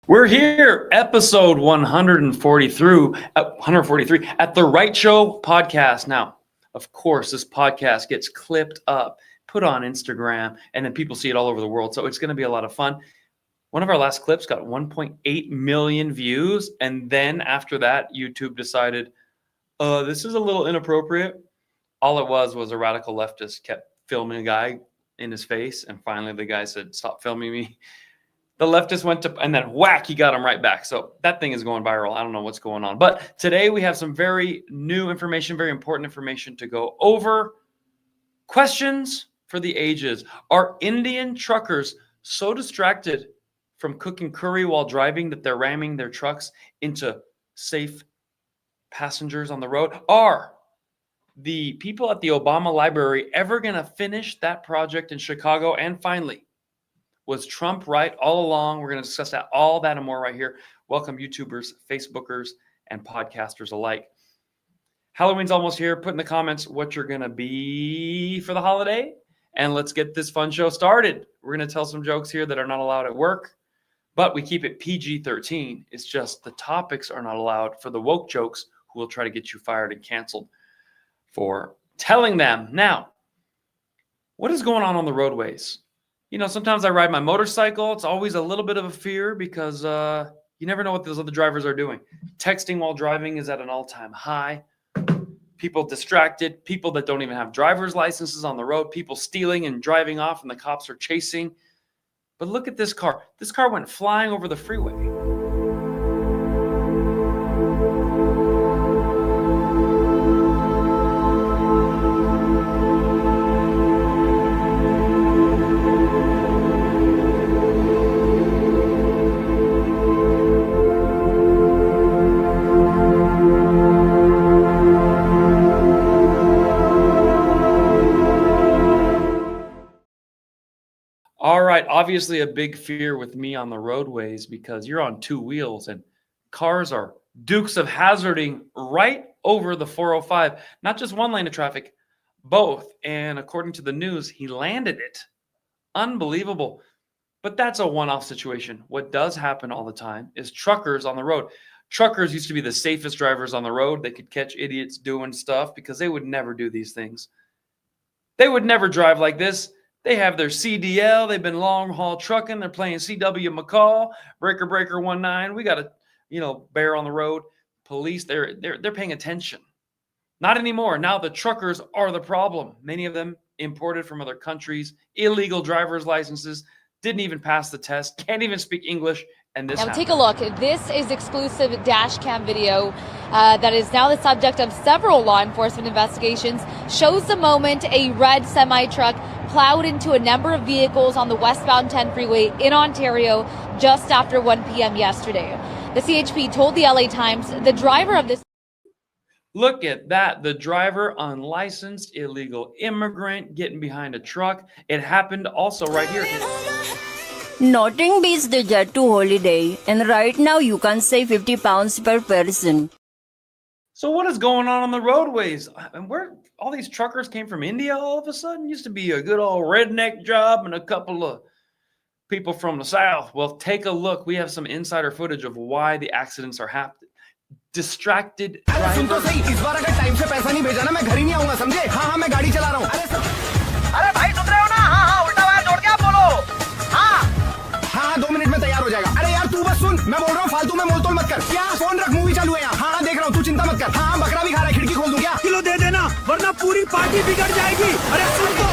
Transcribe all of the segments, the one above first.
We're here, episode 143 at the Right Show podcast. Now, of course, this podcast gets clipped up, put on Instagram, and then people see it all over the world. So it's going to be a lot of fun. One of our last clips got 1.8 million views. And then after that, YouTube decided, this is a little inappropriate. All it was a radical leftist kept filming a guy in his face. And finally, the guy said, stop filming me. The leftist went to, and then whack, he got him right back. So that thing is going viral. I don't know what's going on. But today we have some very new information, very important information to go over. Questions for the ages. Are Indian truckers so distracted from cooking curry while driving that they're ramming their trucks into safe passengers on the road? Are the people at the Obama Library ever going to finish that project in Chicago? And finally, was Trump right all along? We're going to discuss that, all that and more right here. Welcome, YouTubers, Facebookers, and podcasters alike. Halloween's almost here. Put in the comments what you're going to be for the holiday, and let's get this fun show started. We're going to tell some jokes here that are not allowed at work, but we keep it PG-13. It's just the topics are not allowed for the woke jokes who will try to get you fired and canceled for telling them. Now, what is going on the roadways? You know, sometimes I ride my motorcycle. It's always a little bit of a fear because you never know what those other drivers are doing. Texting while driving is at an all-time high. People distracted, people that don't even have driver's licenses on the road, people stealing and driving off and the cops are chasing. But look at this car. This car went flying over the freeway. All right, obviously a big fear with me on the roadways because you're on two wheels and cars are dukes of hazarding right over the 405. Not just one lane of traffic, both. And according to the news, he landed it. Unbelievable. But that's a one-off situation. What does happen all the time is truckers on the road. Truckers used to be the safest drivers on the road. They could catch idiots doing stuff because they would never do these things. They would never drive like this. They have their CDL. They've been long haul trucking. They're playing CW McCall, Breaker 19. We got a, bear on the road. Police, they're paying attention. Not anymore. Now the truckers are the problem. Many of them imported from other countries, illegal driver's licenses, didn't even pass the test, can't even speak English. And this now take a look. This is exclusive dash cam video that is now the subject of several law enforcement investigations. Shows the moment a red semi-truck plowed into a number of vehicles on the westbound 10 freeway in Ontario just after 1 p.m. yesterday. The CHP told the LA Times the driver of this... Look at that. The driver, unlicensed, illegal immigrant, getting behind a truck. It happened also right here. Nothing beats the jet to holiday, and right now you can save 50 pounds per person. So what is going on the roadways? And where all these truckers came from India all of a sudden? Used to be a good old redneck job and a couple of people from the South. Well, take a look. We have some insider footage of why the accidents are happening. Distracted drivers. हाँ 2 minute में तैयार हो जाएगा। अरे यार तू बस सुन, मैं बोल रहा हूँ फालतू में मोलतोल मत कर। क्या फोन रख, मूवी चालू है यहाँ। हाँ देख रहा हूँ, तू चिंता मत कर। हाँ बकरा भी खा रहा है, खिड़की खोल दूं क्या? किलो दे देना वरना पूरी पार्टी बिगड़ जाएगी। अरे सुन तो,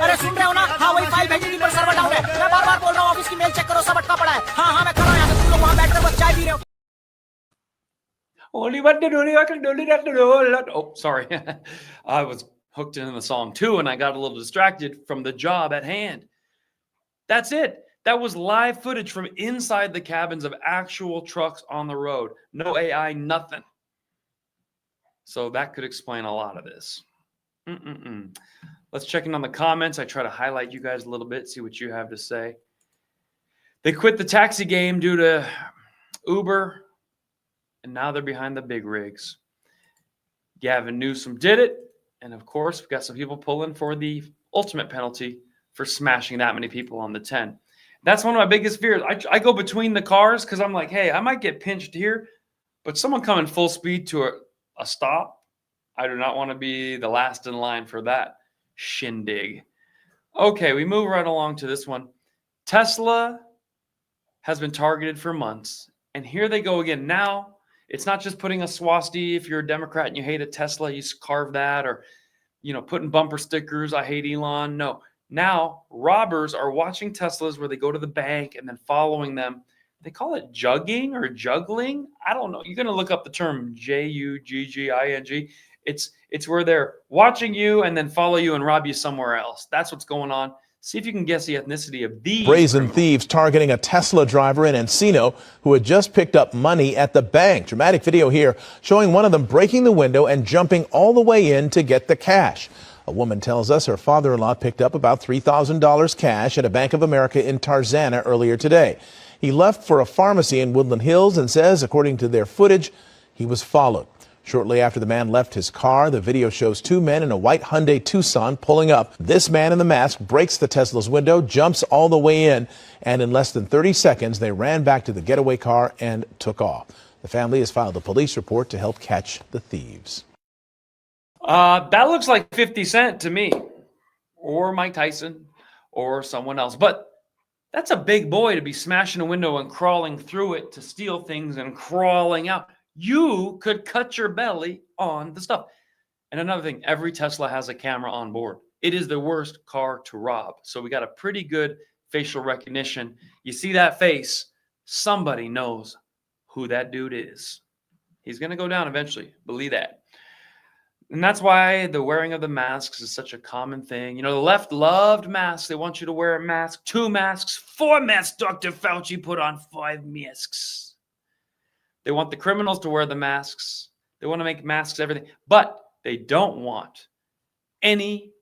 अरे सुन रहे हो ना? हाँ वही फाइल भेजी थी पर सर्वर डाउन है। मैं बार बार बोल रहा हूँ ऑफिस की मेल चेक करो, सब अटका पड़ा है। हाँ हाँ मैं कर रहा हूँ, यहाँ तुम लोग वहाँ बैठकर बस चाय पी रहे हो। Oh, sorry. I was hooked into the song too, and I got a little distracted from the job at hand. That's it. That was live footage from inside the cabins of actual trucks on the road. No AI, nothing. So that could explain a lot of this. Let's check in on the comments. I try to highlight you guys a little bit, see what you have to say. They quit the taxi game due to Uber, and now they're behind the big rigs. Gavin Newsom did it. And of course, we've got some people pulling for the ultimate penalty for smashing that many people on the 10. That's one of my biggest fears. I go between the cars because I'm like, hey, I might get pinched here, but someone coming full speed to a stop, I do not want to be the last in line for that shindig. Okay, we move right along to this one. Tesla has been targeted for months, and here they go again. Now, it's not just putting a swastika. If you're a Democrat and you hate a Tesla, you carve that, or putting bumper stickers, I hate Elon. No. Now, robbers are watching Teslas where they go to the bank and then following them. They call it jugging or juggling. I don't know. You're going to look up the term Jugging. It's where they're watching you and then follow you and rob you somewhere else. That's what's going on. See if you can guess the ethnicity of these brazen criminals. thieves targeting a Tesla driver in Encino who had just picked up money at the bank. Dramatic video here showing one of them breaking the window and jumping all the way in to get the cash. A woman tells us her father-in-law picked up about $3,000 cash at a Bank of America in Tarzana earlier today. He left for a pharmacy in Woodland Hills and says, according to their footage, he was followed. Shortly after the man left his car, the video shows two men in a white Hyundai Tucson pulling up. This man in the mask breaks the Tesla's window, jumps all the way in, and in less than 30 seconds, they ran back to the getaway car and took off. The family has filed a police report to help catch the thieves. That looks like 50 Cent to me, or Mike Tyson, or someone else. But that's a big boy to be smashing a window and crawling through it to steal things and crawling out. You could cut your belly on the stuff. And another thing, every Tesla has a camera on board. It is the worst car to rob. So we got a pretty good facial recognition. You see that face, somebody knows who that dude is. He's going to go down eventually. Believe that. And that's why the wearing of the masks is such a common thing. The left loved masks. They want you to wear a mask, 2 masks, 4 masks. Dr. Fauci put on 5 masks. They want the criminals to wear the masks. They want to make masks, everything. But they don't want any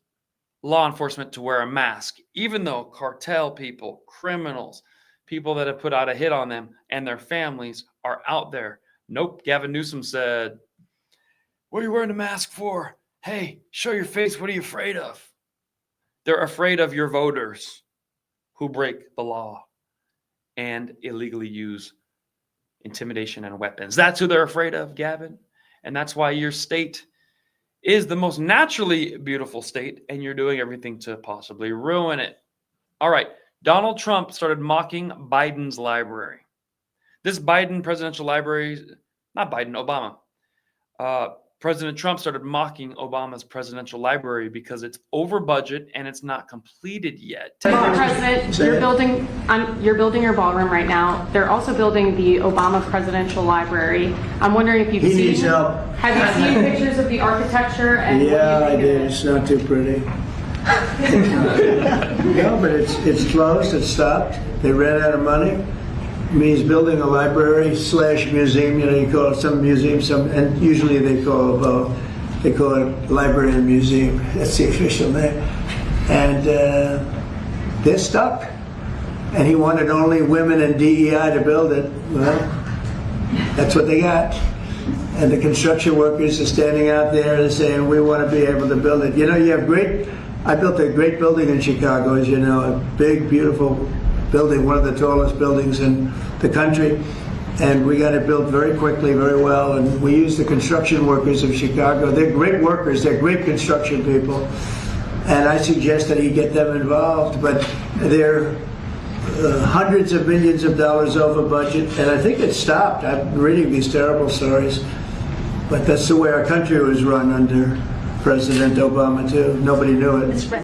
law enforcement to wear a mask, even though cartel people, criminals, people that have put out a hit on them and their families are out there. Nope. Gavin Newsom said, "What are you wearing a mask for? Hey, show your face. What are you afraid of?" They're afraid of your voters who break the law and illegally use intimidation and weapons. That's who they're afraid of, Gavin. And that's why your state is the most naturally beautiful state, and you're doing everything to possibly ruin it. All right. Donald Trump started mocking Biden's library. This Biden presidential library, not Biden, Obama. President Trump started mocking Obama's presidential library because it's over budget and it's not completed yet. President, you're building your ballroom right now. They're also building the Obama Presidential Library. I'm wondering if you've He seen. needs help. Have you seen pictures of the architecture and Yeah, what I do you think did. of it? It's not too pretty. No, but it's closed. It's stopped. They ran out of money. I mean, he's building a library / museum. You call it some museum, and usually they call it library and museum. That's the official name. And they're stuck. And he wanted only women and DEI to build it. Well, that's what they got. And the construction workers are standing out there and saying, "We want to be able to build it." You have I built a great building in Chicago, as you know, a big, beautiful building, one of the tallest buildings in the country. And we got it built very quickly, very well. And we use the construction workers of Chicago. They're great workers. They're great construction people. And I suggest that you get them involved. But they're hundreds of millions of dollars over budget. And I think it stopped. I'm reading these terrible stories. But that's the way our country was run under President Obama, too. Nobody knew it.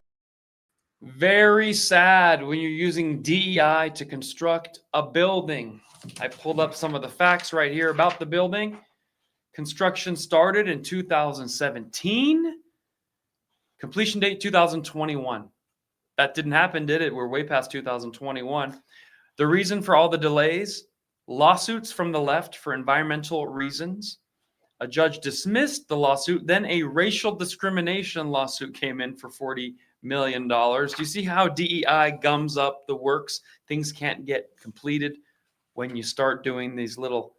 Very sad when you're using DEI to construct a building. I pulled up some of the facts right here about the building. Construction started in 2017. Completion date 2021. That didn't happen, did it? We're way past 2021. The reason for all the delays, lawsuits from the left for environmental reasons. A judge dismissed the lawsuit. Then a racial discrimination lawsuit came in for $40 million. Do you see how DEI gums up the works? Things can't get completed when you start doing these little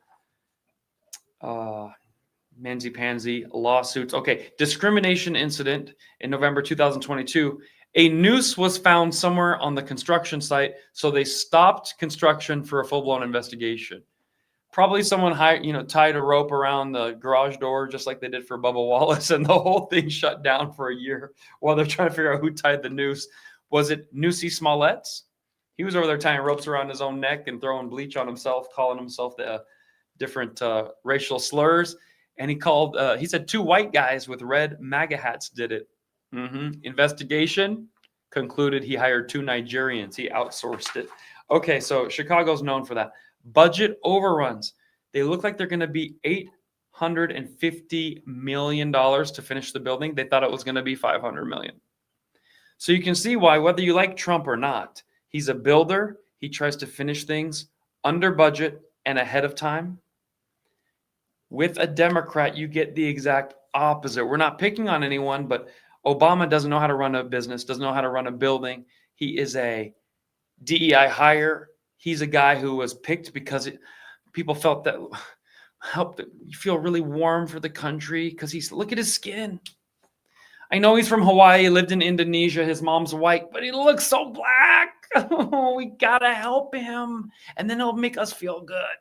mansy-pansy lawsuits. Okay, discrimination incident in November 2022. A noose was found somewhere on the construction site, so they stopped construction for a full-blown investigation. Probably someone tied a rope around the garage door, just like they did for Bubba Wallace, and the whole thing shut down for a year while they're trying to figure out who tied the noose. Was it Noosie Smollett's? He was over there tying ropes around his own neck and throwing bleach on himself, calling himself the different racial slurs. And he said 2 white guys with red MAGA hats did it. Investigation concluded he hired 2 Nigerians. He outsourced it. Okay, so Chicago's known for that. Budget overruns. They look like they're going to be $850 million to finish the building. They thought it was going to be $500 million. So you can see why, whether you like Trump or not, he's a builder. He tries to finish things under budget and ahead of time. With a Democrat, you get the exact opposite. We're not picking on anyone, but Obama doesn't know how to run a business, doesn't know how to run a building. He is a DEI hire. He's a guy who was picked because people felt that helped you feel really warm for the country because look at his skin. I know he's from Hawaii, lived in Indonesia. His mom's white, but he looks so black. Oh, we gotta help him, and then it'll make us feel good.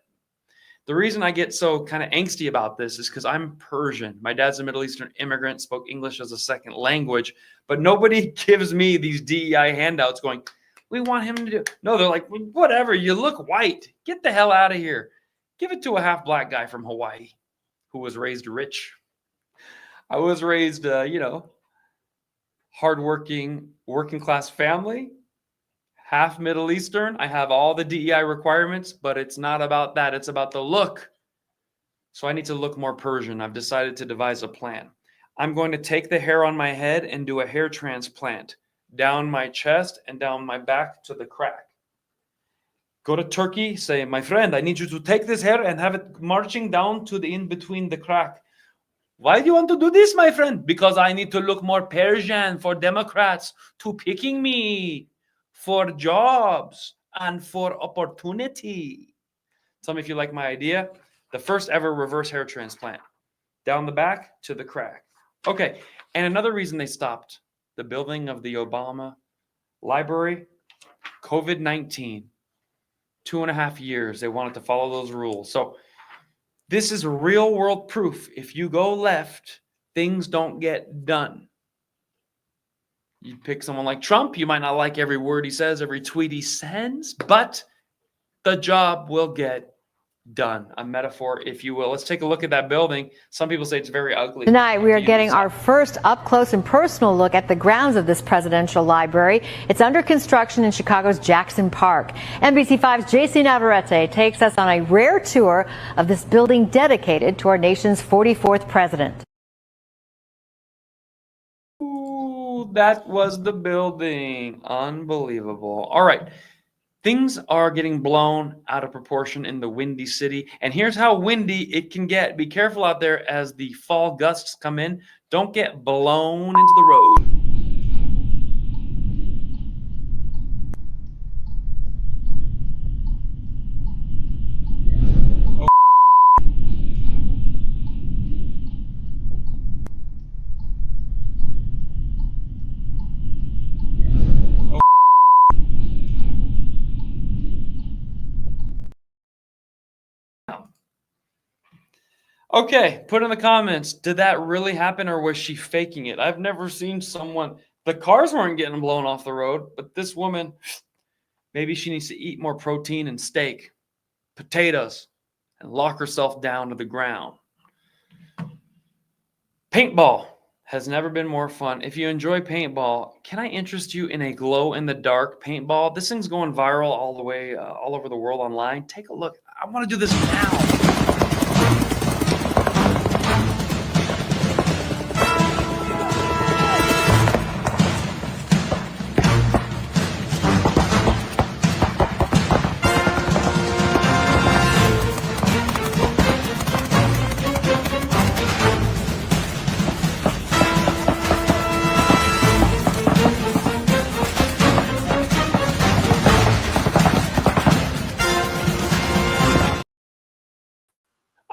The reason I get so kind of angsty about this is because I'm Persian. My dad's a Middle Eastern immigrant, spoke English as a second language, but nobody gives me these DEI handouts going, we want him to do. No, they're like, whatever, you look white. Get the hell out of here. Give it to a half black guy from Hawaii who was raised rich. I was raised, hardworking, working class family. Half Middle Eastern. I have all the DEI requirements, but it's not about that. It's about the look. So I need to look more Persian. I've decided to devise a plan. I'm going to take the hair on my head and do a hair transplant down my chest and down my back to the crack. Go to Turkey, say, my friend, I need you to take this hair and have it marching down to the in between the crack. Why do you want to do this, my friend? Because I need to look more Persian for Democrats to picking me for jobs and for opportunity. Tell me if you like my idea. The first ever reverse hair transplant. Down the back to the crack. Okay, and another reason they stopped the building of the Obama library, COVID-19. 2.5 years. They wanted to follow those rules. So this is real world proof. If you go left, things don't get done. You pick someone like Trump, you might not like every word he says, every tweet he sends, but the job will get done. A metaphor, if you will. Let's take a look at that building. Some people say it's very ugly. Tonight, we are getting our first up close and personal look at the grounds of this presidential library. It's under construction in Chicago's Jackson Park. NBC5's JC Navarrete takes us on a rare tour of this building dedicated to our nation's 44th president. That was the building. Unbelievable. All right. Things are getting blown out of proportion in the Windy City. And here's how windy it can get. Be careful out there as the fall gusts come in. Don't get blown into the road. Okay, put in the comments, did that really happen or was she faking it? I've never seen someone, the cars weren't getting blown off the road, but this woman, maybe she needs to eat more protein and steak, potatoes, and lock herself down to the ground. Paintball has never been more fun. If you enjoy paintball, can I interest you in a glow-in-the-dark paintball? This thing's going viral all the way, all over the world online. Take a look. I want to do this now.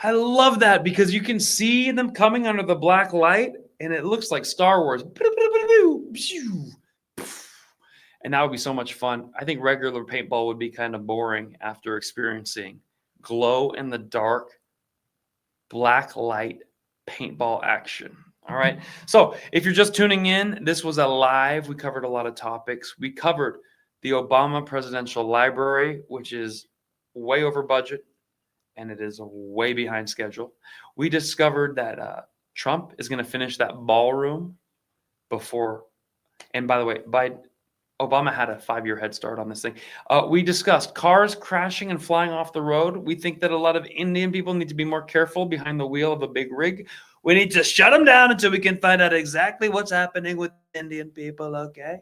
I love that because you can see them coming under the black light and it looks like Star Wars. And that would be so much fun. I think regular paintball would be kind of boring after experiencing glow in the dark, black light paintball action. All right. So if you're just tuning in, this was a live. We covered a lot of topics. We covered the Obama Presidential Library, which is way over budget and it is way behind schedule. We discovered that Trump is going to finish that ballroom before. And by the way, Obama had a 5-year head start on this thing. We discussed cars crashing and flying off the road. We think that a lot of Indian people need to be more careful behind the wheel of a big rig. We need to shut them down until we can find out exactly what's happening with Indian people, okay?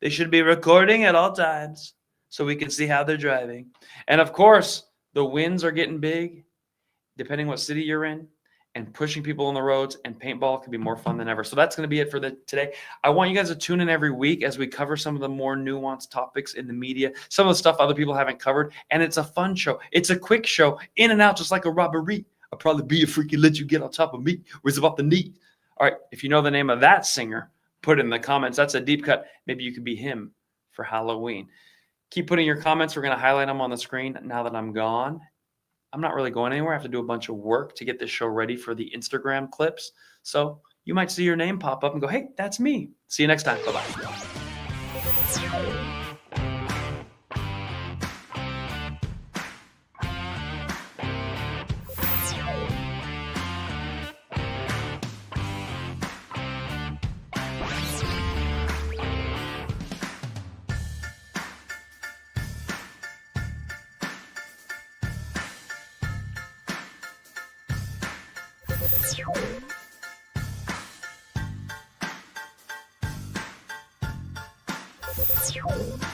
They should be recording at all times so we can see how they're driving. And of course, the winds are getting big, depending what city you're in, and pushing people on the roads, and paintball can be more fun than ever. So that's going to be it for today. I want you guys to tune in every week as we cover some of the more nuanced topics in the media, some of the stuff other people haven't covered, and it's a fun show. It's a quick show, in and out, just like a robbery. I'll probably be a freaking let you get on top of me. Where's about the knee? All right, if you know the name of that singer, put it in the comments. That's a deep cut. Maybe you could be him for Halloween. Keep putting your comments. We're going to highlight them on the screen now that I'm gone. I'm not really going anywhere. I have to do a bunch of work to get this show ready for the Instagram clips. So you might see your name pop up and go, hey, that's me. See you next time. Bye-bye. You